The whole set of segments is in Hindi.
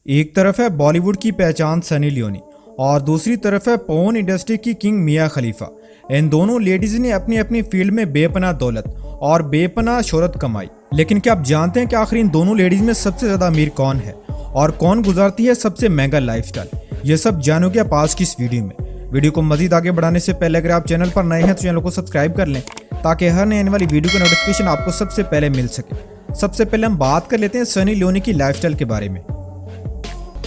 एक तरफ है बॉलीवुड की पहचान सनी लियोनी और दूसरी तरफ है पोर्न इंडस्ट्री की किंग मिया खलीफा। इन दोनों लेडीज ने अपनी अपनी फील्ड में बेपनाह दौलत और बेपनाह शोहरत कमाई। लेकिन क्या आप जानते हैं कि आखिर इन दोनों लेडीज में सबसे ज्यादा अमीर कौन है और कौन गुजारती है सबसे महंगा लाइफस्टाइल? ये सब जानोगे आप आज की इस वीडियो में। वीडियो को मजीद आगे बढ़ाने से पहले अगर आप चैनल पर नए हैं तो चैनल को सब्सक्राइब कर लें ताकि हर नई आने वाली वीडियो की नोटिफिकेशन आपको सबसे पहले मिल सके। सबसे पहले हम बात कर लेते हैं सनी लियोनी की लाइफस्टाइल के बारे में।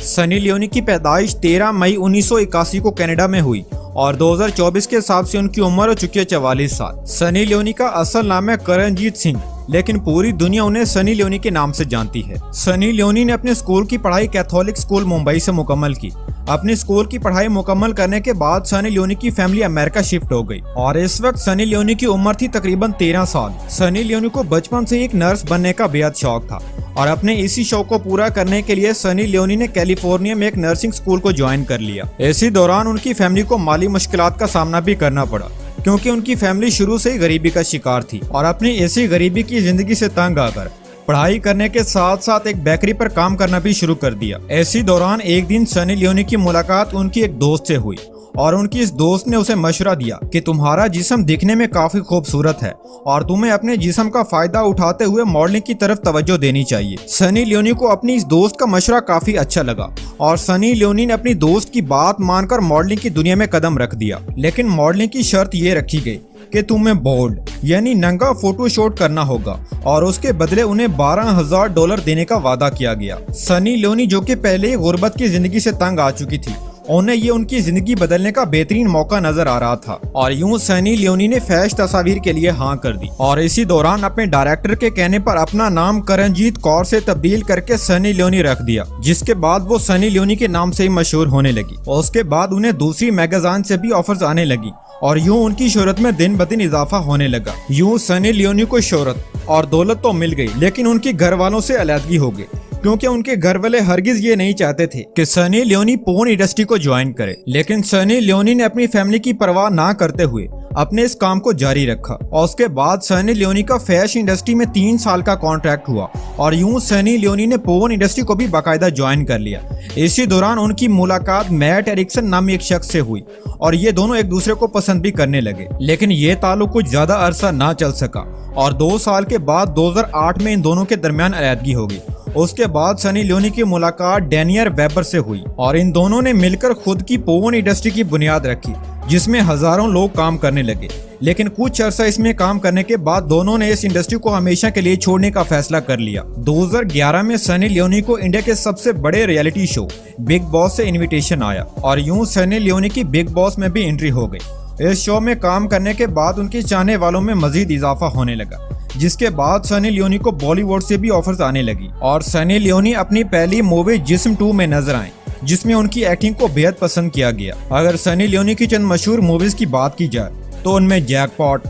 सनी लियोनी की पैदाइश 13 मई 1981 को कनाडा में हुई और 2024 के हिसाब से उनकी उम्र हो चुकी है 44 साल। सनी लियोनी का असल नाम है करणजीत सिंह, लेकिन पूरी दुनिया उन्हें सनी लियोनी के नाम से जानती है। सनी लियोनी ने अपने स्कूल की पढ़ाई कैथोलिक स्कूल मुंबई से मुकम्मल की। अपनी स्कूल की पढ़ाई मुकम्मल करने के बाद सनी लियोनी की फैमिली अमेरिका शिफ्ट हो गई और इस वक्त सनी लियोनी की उम्र थी तकरीबन 13 साल। सनी लियोनी को बचपन से एक नर्स बनने का बेहद शौक था और अपने इसी शौक को पूरा करने के लिए सनी लियोनी ने कैलिफोर्निया में एक नर्सिंग स्कूल को ज्वाइन कर लिया। इसी दौरान उनकी फैमिली को माली मुश्किलात का सामना भी करना पड़ा क्योंकि उनकी फैमिली शुरू से ही गरीबी का शिकार थी और अपनी ऐसी गरीबी की जिंदगी से तंग आकर पढ़ाई करने के साथ साथ एक बेकरी पर काम करना भी शुरू कर दिया। ऐसी दौरान एक दिन सनी लियोनी की मुलाकात उनकी एक दोस्त से हुई और उनकी इस दोस्त ने उसे मशवरा दिया कि तुम्हारा जिस्म दिखने में काफी खूबसूरत है और तुम्हें अपने जिस्म का फायदा उठाते हुए मॉडलिंग की तरफ तवज्जो देनी चाहिए। सनी लियोनी को अपनी इस दोस्त का मशवरा काफी अच्छा लगा और सनी लियोनी ने अपनी दोस्त की बात मानकर मॉडलिंग की दुनिया में कदम रख दिया। लेकिन मॉडलिंग की शर्त ये रखी गई कि तुम्हें बोल्ड यानी नंगा फोटो शूट करना होगा और उसके बदले उन्हें $12,000 देने का वादा किया गया। सनी लियोनी जो कि पहले ही गुर्बत की जिंदगी से तंग आ चुकी थी, उन्हें ये उनकी जिंदगी बदलने का बेहतरीन मौका नजर आ रहा था और यूं सनी लियोनी ने फैश तस्वीर के लिए हाँ कर दी और इसी दौरान अपने डायरेक्टर के कहने पर अपना नाम करणजीत कौर से तब्दील करके सनी लियोनी रख दिया, जिसके बाद वो सनी लियोनी के नाम से ही मशहूर होने लगी। और उसके बाद उन्हें दूसरी मैगजीन से भी ऑफर्स आने लगी और यूं उनकी शोहरत में दिन ब दिन इजाफा होने लगा। यूं सनी लियोनी को शोहरत और दौलत तो मिल गई, लेकिन उनके घर वालों से अलहदगी हो गई क्योंकि उनके घर वाले हरगिज ये नहीं चाहते थे कि सनी लियोनी पोर्न इंडस्ट्री को ज्वाइन करे। लेकिन सनी लियोनी ने अपनी फैमिली की परवाह ना करते हुए अपने इस काम को जारी रखा और उसके बाद सनी लियोनी का फैशन इंडस्ट्री में 3 साल का कॉन्ट्रैक्ट हुआ और यूं सनी लियोनी ने पोर्न इंडस्ट्री को भी बाकायदा ज्वाइन कर लिया। इसी दौरान उनकी मुलाकात मैट एरिक्सन नामी एक शख्स से हुई और ये दोनों एक दूसरे को पसंद भी करने लगे। लेकिन ये ताल्लुक कुछ ज्यादा अरसा ना चल सका और 2 साल के बाद 2008 में इन दोनों के दरमियान अलहदगी हो गई। उसके बाद सनी लियोनी की मुलाकात डैनियल वेबर से हुई और इन दोनों ने मिलकर खुद की पोर्न इंडस्ट्री की बुनियाद रखी जिसमें हजारों लोग काम करने लगे। लेकिन कुछ अर्सा इसमें काम करने के बाद दोनों ने इस इंडस्ट्री को हमेशा के लिए छोड़ने का फैसला कर लिया। 2011 में सनी लियोनी को इंडिया के सबसे बड़े रियलिटी शो बिग बॉस से इन्विटेशन आया और यूं सनी लियोनी की बिग बॉस में भी एंट्री हो गई। इस शो में काम करने के बाद उनके चाहने वालों में मजीद इजाफा होने लगा, जिसके बाद सनी लियोनी को बॉलीवुड से भी ऑफर्स आने लगी और सनी लियोनी अपनी पहली मूवी जिस्म 2 में नजर आए जिसमें उनकी एक्टिंग को बेहद पसंद किया गया। अगर सनी लियोनी की चंद मशहूर मूवीज की बात की जाए तो उनमें जैकपॉट,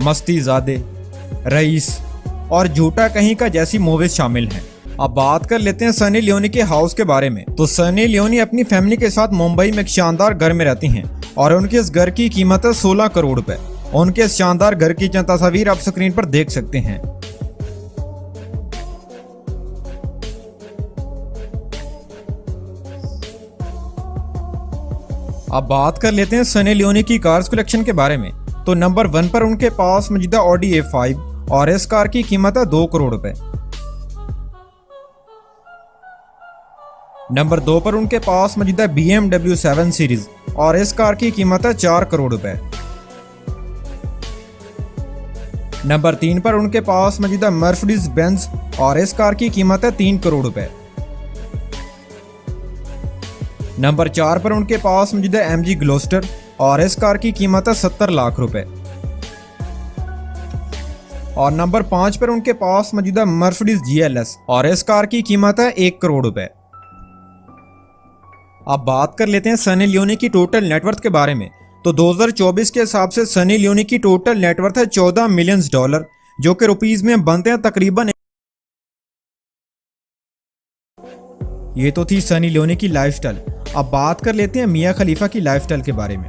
मस्तीज़ादे, रईस और झूठा कहीं का जैसी मूवीज शामिल हैं। अब बात कर लेते हैं सनी लियोनी के हाउस के बारे में। तो सनी लियोनी अपनी फैमिली के साथ मुंबई में एक शानदार घर में रहती हैं और उनके इस घर की कीमत है 16 करोड़ रुपए। उनके इस शानदार घर की चंद तस्वीर आप स्क्रीन पर देख सकते हैं। अब बात कर लेते हैं सनी लियोनी की कार्स कलेक्शन के बारे में। तो नंबर 1 पर उनके पास मौजूदा ऑडी A5 और इस कार की कीमत है 2 करोड़ रुपए। नंबर 2 पर उनके पास मौजूदा BMW 7 सीरीज और इस कार की कीमत है 4 करोड़ रुपए। नंबर 3 पर उनके पास मौजूदा मर्सिडीज बेंज और इस कार की कीमत है 3 करोड़ रुपए। नंबर 4 पर उनके पास मौजूदा MG ग्लोस्टर और इस कार की कीमत है 70 लाख रुपए। और नंबर 5 पर उनके पास मौजूदा मर्सिडीज GLS और इस कार की कीमत है 1 करोड़ रुपए। अब बात कर लेते हैं सनी लियोनी की टोटल नेटवर्थ के बारे में। तो 2024 के हिसाब से सनी लियोनी की टोटल नेटवर्थ है $14 मिलियन, जो कि रुपीज में बनते हैं तकरीबन। ये तो थी सनी लियोनी की लाइफस्टाइल। अब बात कर लेते हैं मिया खलीफा की लाइफस्टाइल के बारे में।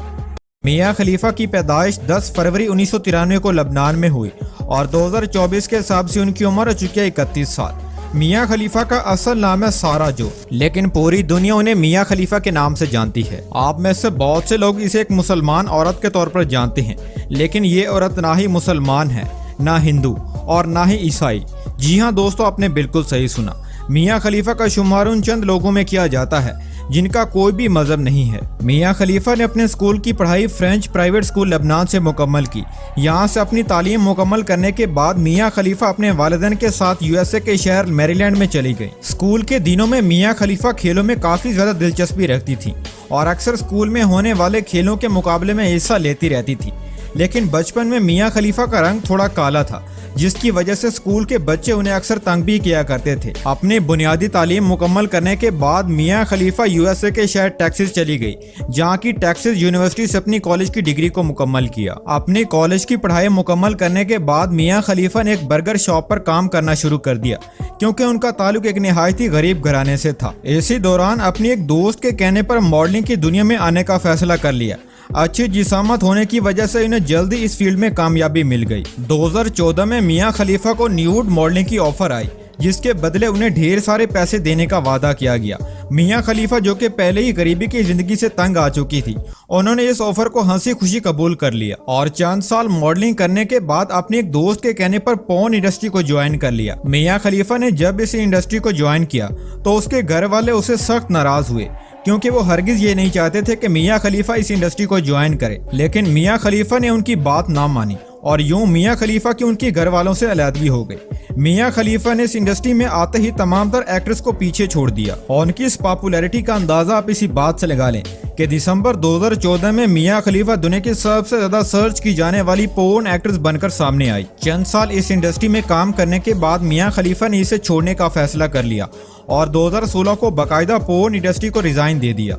मिया खलीफा की पैदाइश 10 फरवरी 1993 को लबनान में हुई और 2024 के हिसाब से उनकी उम्र हो चुकी है 31 साल। मियाँ खलीफा का असल नाम है सारा जो, लेकिन पूरी दुनिया उन्हें मियाँ खलीफा के नाम से जानती है। आप में से बहुत से लोग इसे एक मुसलमान औरत के तौर पर जानते हैं, लेकिन ये औरत ना ही मुसलमान है, ना हिंदू और ना ही ईसाई। जी हाँ दोस्तों, आपने बिल्कुल सही सुना। मियाँ खलीफा का शुमार उन चंद लोगों में किया जाता है जिनका कोई भी मजहब नहीं है। मियाँ खलीफा ने अपने स्कूल की पढ़ाई फ्रेंच प्राइवेट स्कूल लेबनान से मुकम्मल की। यहाँ से अपनी तालीम मुकम्मल करने के बाद मियाँ खलीफा अपने वालिदैन के साथ यूएसए के शहर मैरीलैंड में चली गई। स्कूल के दिनों में मियाँ खलीफा खेलों में काफ़ी ज़्यादा दिलचस्पी रखती थी और अक्सर स्कूल में होने वाले खेलों के मुकाबले में हिस्सा लेती रहती थी। लेकिन बचपन में मियाँ खलीफा का रंग थोड़ा काला था, जिसकी वजह से स्कूल के बच्चे उन्हें अक्सर तंग भी किया करते थे। अपनी बुनियादी तालीम मुकम्मल करने के बाद मियाँ खलीफा यूएसए के शहर टेक्सास चली गई, जहाँ की टेक्सास यूनिवर्सिटी से अपनी कॉलेज की डिग्री को मुकम्मल किया। अपनी कॉलेज की पढ़ाई मुकम्मल करने के बाद मियाँ खलीफा ने एक बर्गर शॉप पर काम करना शुरू कर दिया, क्योंकि उनका ताल्लुक एक निहायत ही गरीब घराने से था। इसी दौरान अपनी एक दोस्त के कहने पर मॉडलिंग की दुनिया में आने का फैसला कर लिया। अच्छी जिसामत होने की वजह से उन्हें जल्दी इस फील्ड में कामयाबी मिल गई। 2014 में मियाँ खलीफा को न्यूड मॉडलिंग की ऑफर आई, जिसके बदले उन्हें ढेर सारे पैसे देने का वादा किया गया। मियाँ खलीफा, जो कि पहले ही गरीबी की जिंदगी से तंग आ चुकी थी, उन्होंने इस ऑफर को हंसी खुशी कबूल कर लिया और चंद साल मॉडलिंग करने के बाद अपने एक दोस्त के कहने पर पोर्न इंडस्ट्री को ज्वाइन कर लिया। मियाँ खलीफा ने जब इस इंडस्ट्री को ज्वाइन किया तो उसके घर वाले उससे सख्त नाराज हुए, क्योंकि वो हरगिज ये नहीं चाहते थे कि मियाँ खलीफा इस इंडस्ट्री को ज्वाइन करे। लेकिन मियाँ खलीफा ने उनकी बात ना मानी और यूं मियाँ खलीफा की उनके घर वालों से अलहदगी हो गई। मियाँ खलीफा ने इस इंडस्ट्री में आते ही तमाम तर एक्ट्रेस को पीछे छोड़ दिया और उनकी इस पॉपुलैरिटी का अंदाजा आप इसी बात से लगा लें कि दिसंबर 2014 में मियाँ खलीफा दुनिया की सबसे ज्यादा सर्च की जाने वाली पोर्न एक्ट्रेस बनकर सामने आई। चंद साल इस इंडस्ट्री में काम करने के बाद मियाँ खलीफा ने इसे छोड़ने का फैसला कर लिया और 2016 को बाकायदा पोर्न इंडस्ट्री को रिजाइन दे दिया।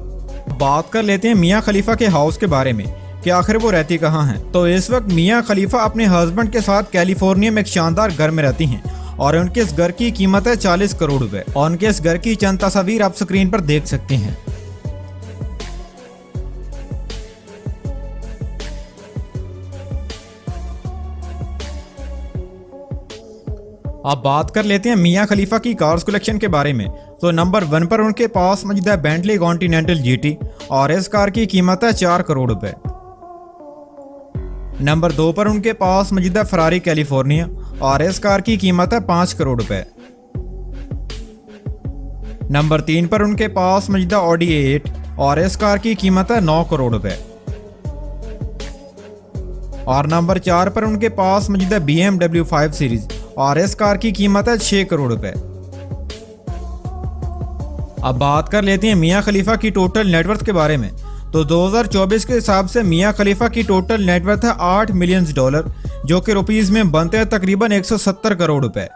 बात कर लेते हैं मियाँ खलीफा के हाउस के बारे में कि आखिर वो रहती कहाँ हैं। तो इस वक्त मियाँ खलीफा अपने हस्बैंड के साथ कैलिफोर्निया में एक शानदार घर में रहती हैं और उनके इस घर की कीमत है 40 करोड़ रुपए और उनके इस घर की चंद तस्वीर आप स्क्रीन पर देख सकते हैं। अब बात कर लेते हैं मियाँ खलीफा की कार्स कलेक्शन के बारे में। तो नंबर 1 पर उनके पास मौजूद है बेंटली कॉन्टिनेंटल जीटी और इस कार की कीमत है 4 करोड़ रुपए। नंबर 2 पर उनके पास मौजूद है फरारी कैलिफोर्निया और इस कार की कीमत है 5 करोड़ रुपए। नंबर 3 पर उनके पास मौजूद है ऑडी A8 और इस कार की कीमत है 9 करोड़ रुपए। और नंबर 4 पर उनके पास मौजूद है BMW 5 सीरीज और इस कार की कीमत है 6 करोड़ रुपए। अब बात कर लेते हैं मियाँ खलीफा की टोटल नेटवर्थ के बारे में। तो 2024 के हिसाब से मियाँ खलीफा की टोटल नेटवर्थ है $8 मिलियन, जो कि रुपीस में बनते हैं तकरीबन 170 करोड़ रुपए।